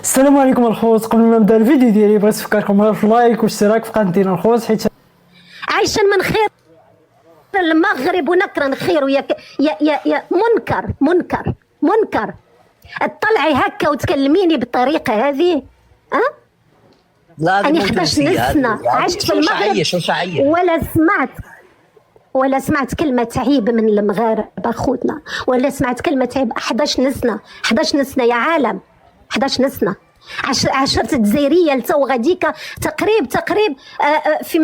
السلام عليكم الخوت. قبل ما نبدا الفيديو ديالي بغيت نفكركم غير في لايك واشتراك في قناه ديالنا الخوت، حيت عايشة من خير المغرب ونكرا خير يا منكر تطلعي هكا وتكلميني بالطريقه هذه. لا أنا 11 سنة عشت في المغرب ولا سمعت كلمة عيب من المغاربة خوتنا، ولا سمعت كلمة عيب. 11 سنة يا عالم، 11 سنة. عشرة جزائرية لتو غاديك تقريب في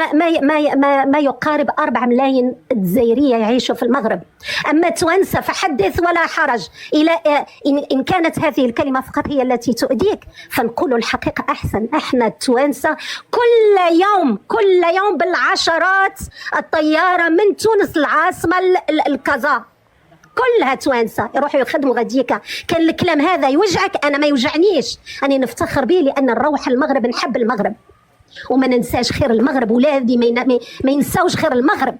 ما يقارب 4 ملايين جزائرية يعيشوا في المغرب. أما توانسة فحدث ولا حرج. إن كانت هذه الكلمة فقط هي التي تؤذيك فنقول الحقيقة أحسن. احنا التوانسة كل يوم بالعشرات الطيارة من تونس العاصمة الكازا كلها توانسه يروحوا يخدموا غاديكا. كان الكلام هذا يوجعك، انا ما يوجعنيش، انا نفتخر به لان نروح المغرب، نحب المغرب وما ننساش خير المغرب. ولادي ما ينساوش خير المغرب،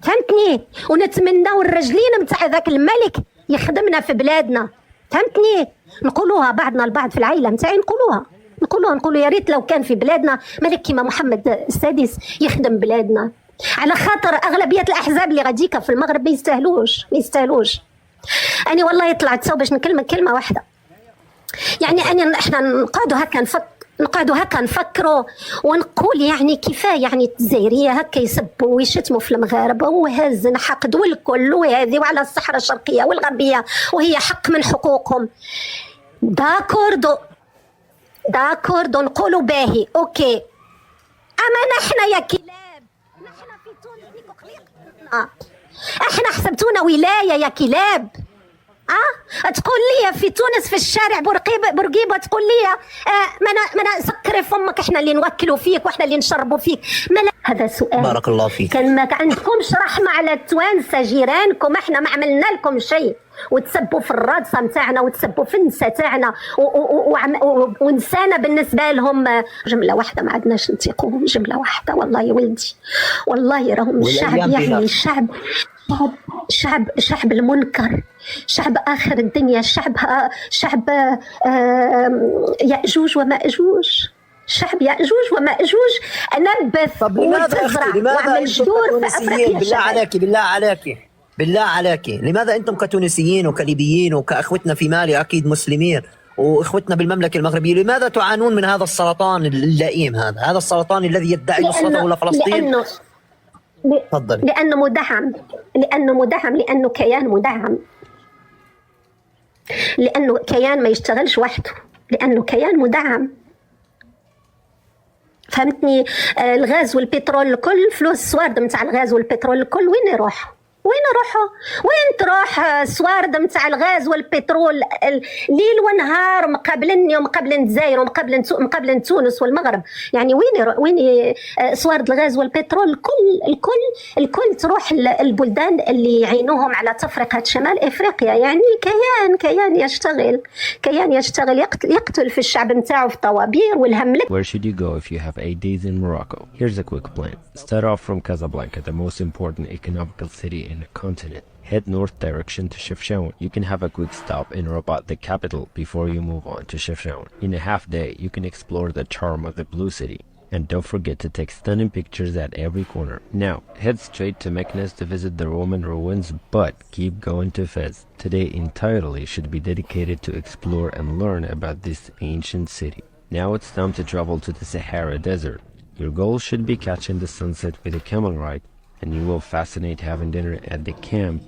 فهمتني؟ ونتمناو الرجلين نتاع ذاك الملك يخدمنا في بلادنا، فهمتني؟ نقولوها بعضنا البعض في العائله نتاعي، نقولوا يا ريت لو كان في بلادنا ملك كيما محمد السادس يخدم بلادنا، على خاطر اغلبيه الاحزاب اللي غاديكا في المغرب ما يستاهلوش. انا والله طلعت سو باش نكلمك كلمه واحده. يعني احنا نقعدوا هكا نفكروا ونقول يعني كفايه، يعني الجزائريه هكا يسبوا ويشتموا في المغاربه وهزن حقد والكل وهذه وعلى الصحراء الشرقيه والغربيه وهي حق من حقوقهم. داكوردو نقولوا باهي اوكي، اما نحن يا كلاب في تونس ديكو خليقتنا، احنا حسبتونا ولايه يا كلاب. تقول لي في تونس في الشارع بورقيبه تقول لي ما سكري فمك، احنا اللي نوكلوا فيك واحنا اللي نشربوا فيك. هذا سؤال. بارك الله فيك. كان ما عندكمش رحمه على التوانسه جيرانكم، احنا ما عملنا لكم شيء، وتسبوا في الرادصه نتاعنا وتسبوا في النساء تاعنا ونسانا بالنسبه لهم جمله واحده ما عندناش نطيقوهم، جمله واحده. والله يا ولدي والله راهم الشعب، يعني الشعب المنكر، شعب آخر الدنيا، شعب يأجوج ومأجوج، شعب يأجوج ومأجوج نبث وتزرع وعمل جذور في أفريقيا. بالله عليك لماذا أنتم كتونسيين وكليبيين وكأخوتنا في مالي أكيد مسلمين وإخوتنا بالمملكة المغربية، لماذا تعانون من هذا السرطان اللئيم، هذا السرطان الذي يدعي نصرته لفلسطين؟ تفضل. لأنه مدعم، لأنه كيان مدعم، لأنه كيان ما يشتغلش وحده، لأنه كيان مدعم، فهمتني؟ الغاز والبترول الكل، فلوس السوارد متاع الغاز والبترول الكل وين يروحوا؟ وين تروح سوارد متاع الغاز والبترول ليل ونهار مقابلني ومقابل الجزائر ومقابل تونس والمغرب؟ يعني وين سوارد الغاز والبترول الكل تروح البلدان اللي يعينوهم على تفرقة شمال افريقيا. يعني كيان يشتغل يقتل في الشعب نتاعو في طوابير والهملك. Where should you go if you have 8 days in Morocco? Here's a quick plan. Start off from Casablanca, the most important economical city in the continent. Head north direction to Chefchaouen. You can have a quick stop in Rabat, the capital, before you move on to Chefchaouen. In a half day, you can explore the charm of the Blue City. And don't forget to take stunning pictures at every corner. Now, head straight to Meknes to visit the Roman ruins, but keep going to Fez. Today entirely should be dedicated to explore and learn about this ancient city. Now it's time to travel to the Sahara Desert. Your goal should be catching the sunset with a camel ride, and you will fascinate having dinner at the camp,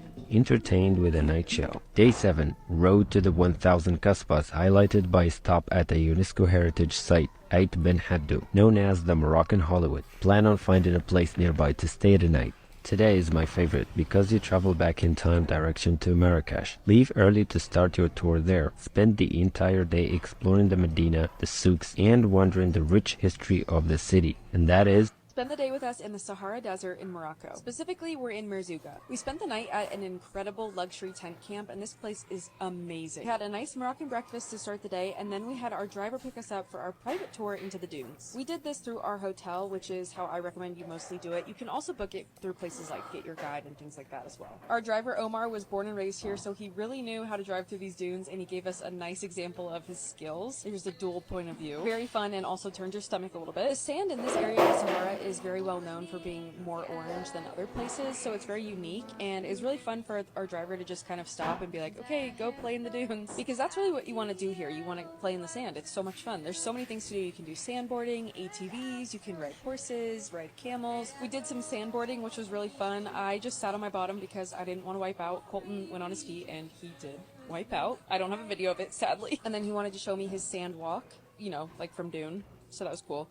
entertained with a night show. Day 7, Road to the 1000 Kasbahs, highlighted by a stop at the UNESCO Heritage Site, Ait Ben Haddou, known as the Moroccan Hollywood. Plan on finding a place nearby to stay the night. Today is my favorite because you travel back in time direction to Marrakech. Leave early to start your tour there. Spend the entire day exploring the Medina, the souks, and wondering the rich history of the city. And that is Spend the day with us in the Sahara Desert in Morocco. Specifically, we're in Merzouga. We spent the night at an incredible luxury tent camp, and this place is amazing. We had a nice Moroccan breakfast to start the day, and then we had our driver pick us up for our private tour into the dunes. We did this through our hotel, which is how I recommend you mostly do it. You can also book it through places like Get Your Guide and things like that as well. Our driver Omar was born and raised here, so he really knew how to drive through these dunes, and he gave us a nice example of his skills. There's a dual point of view. Very fun and also turns your stomach a little bit. The sand in this area of the Sahara is very well known for being more orange than other places, so it's very unique, and it's really fun for our driver to just kind of stop and be like, okay, go play in the dunes, because that's really what you want to do here. You want to play in the sand. It's so much fun. There's so many things to do. You can do sandboarding, ATVs, you can ride horses, ride camels. We did some sandboarding, which was really fun. I just sat on my bottom because I didn't want to wipe out. Colton went on his feet and he did wipe out. I don't have a video of it, sadly. And then he wanted to show me his sand walk, you know, like from Dune, so that was cool.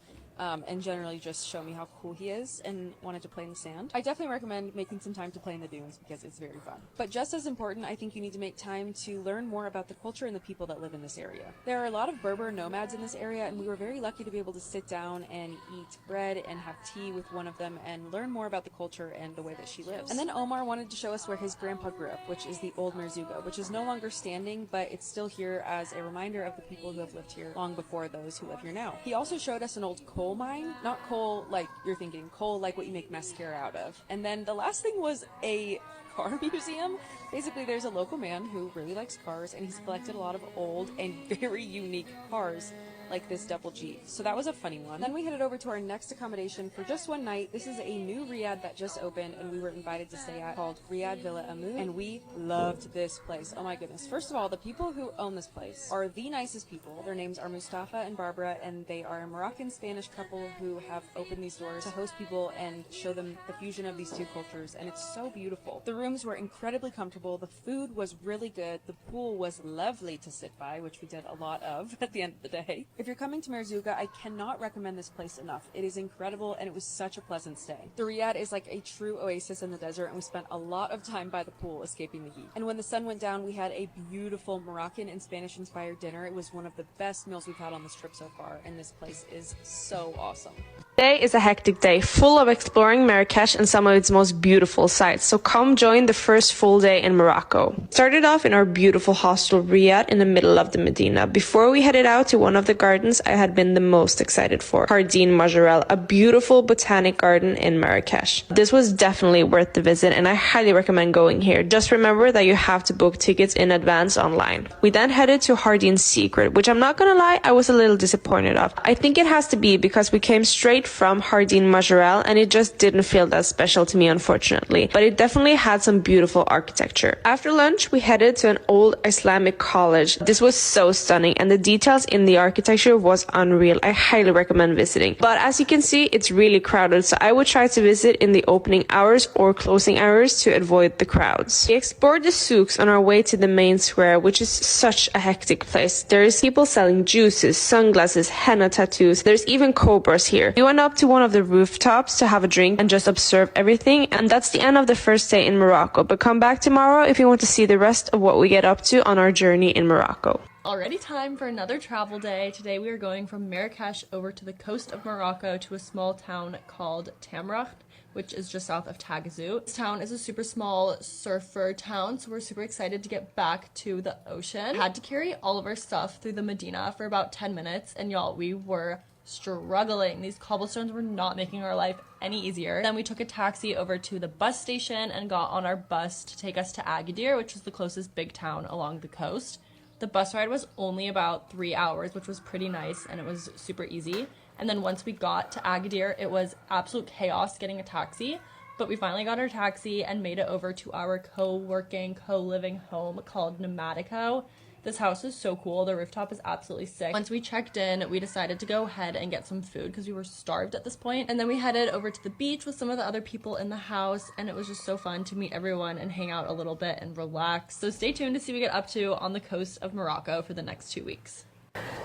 And generally just show me how cool he is and wanted to play in the sand. I definitely recommend making some time to play in the dunes because it's very fun. But just as important, I think you need to make time to learn more about the culture and the people that live in this area. There are a lot of Berber nomads in this area, and we were very lucky to be able to sit down and eat bread and have tea with one of them and learn more about the culture and the way that she lives. And then Omar wanted to show us where his grandpa grew up, which is the old Merzouga, which is no longer standing, but it's still here as a reminder of the people who have lived here long before those who live here now. He also showed us an old coal mine, not coal like you're thinking, coal like what you make mascara out of. And then the last thing was a car museum. Basically, there's a local man who really likes cars, and he's collected a lot of old and very unique cars like this double G. So that was a funny one. Then we headed over to our next accommodation for just one night. This is a new riad that just opened and we were invited to stay at, called Riad Villa Amu, and we loved this place. Oh my goodness. First of all, the people who own this place are the nicest people. Their names are Mustafa and Barbara, and they are a Moroccan-Spanish couple who have opened these doors to host people and show them the fusion of these two cultures, and it's so beautiful. The rooms were incredibly comfortable. The food was really good. The pool was lovely to sit by, which we did a lot of at the end of the day. If you're coming to Merzouga, I cannot recommend this place enough. It is incredible, and it was such a pleasant stay. The riad is like a true oasis in the desert, and we spent a lot of time by the pool escaping the heat. And when the sun went down, we had a beautiful Moroccan and Spanish-inspired dinner. It was one of the best meals we've had on this trip so far, and this place is so awesome. Today is a hectic day, full of exploring Marrakech and some of its most beautiful sights, so come join the first full day in Morocco. Started off in our beautiful hostel Riad in the middle of the Medina. Before we headed out to one of the gardens I had been the most excited for, Jardin Majorelle, a beautiful botanic garden in Marrakech. This was definitely worth the visit, and I highly recommend going here. Just remember that you have to book tickets in advance online. We then headed to Jardin Secret, which I'm not gonna lie, I was a little disappointed of. I think it has to be because we came straight from Jardin Majorelle and it just didn't feel that special to me, unfortunately, but it definitely had some beautiful architecture. After lunch, we headed to an old Islamic college. This was so stunning, and the details in the architecture was unreal. I highly recommend visiting, but as you can see, it's really crowded, so I would try to visit in the opening hours or closing hours to avoid the crowds. We explored the souks on our way to the main square, which is such a hectic place. There's people selling juices, sunglasses, henna tattoos. There's even cobras here. We went up to one of the rooftops to have a drink and just observe everything, and that's the end of the first day in Morocco, but come back tomorrow if you want to see the rest of what we get up to on our journey in Morocco. Already time for another travel day. Today we are going from Marrakech over to the coast of Morocco to a small town called Tamraght, which is just south of Tagazout. This town is a super small surfer town, so we're super excited to get back to the ocean. Had to carry all of our stuff through the Medina for about 10 minutes, and y'all, we were struggling. These cobblestones were not making our life any easier. Then we took a taxi over to the bus station and got on our bus to take us to Agadir, which is the closest big town along the coast. The bus ride was only about 3 hours, which was pretty nice, and it was super easy. And then once we got to Agadir, it was absolute chaos getting a taxi, but we finally got our taxi and made it over to our co-working, co-living home called Nomadico. This house is so cool. The rooftop is absolutely sick. Once we checked in, we decided to go ahead and get some food because we were starved at this point. And then we headed over to the beach with some of the other people in the house, and it was just so fun to meet everyone and hang out a little bit and relax. So stay tuned to see what we get up to on the coast of Morocco for the next 2 weeks.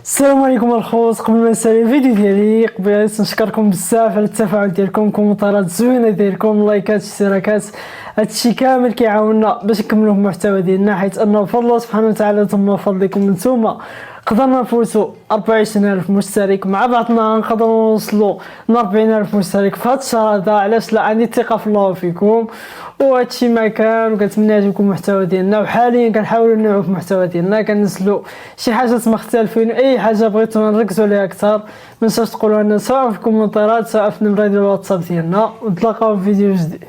السلام عليكم الخوت. قبل ما نسالي الفيديو ديالي قبل نشكركم بزاف على التفاعل ديالكم، كومنتات زوينه ديالكم، لايكات، اشتراكات. هادشي كامل كيعاوننا باش نكملوا المحتوى ديالنا، حيت انه بفضل الله سبحانه وتعالى ثم فضلكم نتوما قدرنا نفوتوا 24000 مشترك، مع بعضنا نقدروا نوصلوا ل 40000 مشترك في هذا الشهر هذا. علاش لا؟ عندي الثقه في الله فيكم، وهادشي ما كان، وكنتمنى يعجبكم المحتوى ديالنا. وحاليا كنحاولوا نوعوا في المحتوى ديالنا، كننزلوا شي حاجات مختلفين، اي حاجه بغيتو نركزوا عليها اكثر ما تنساوش تقولوا لنا سواء في الكومنتات سواء في النمره ديال الواتساب ديالنا، ونتلاقاو في فيديو جديد.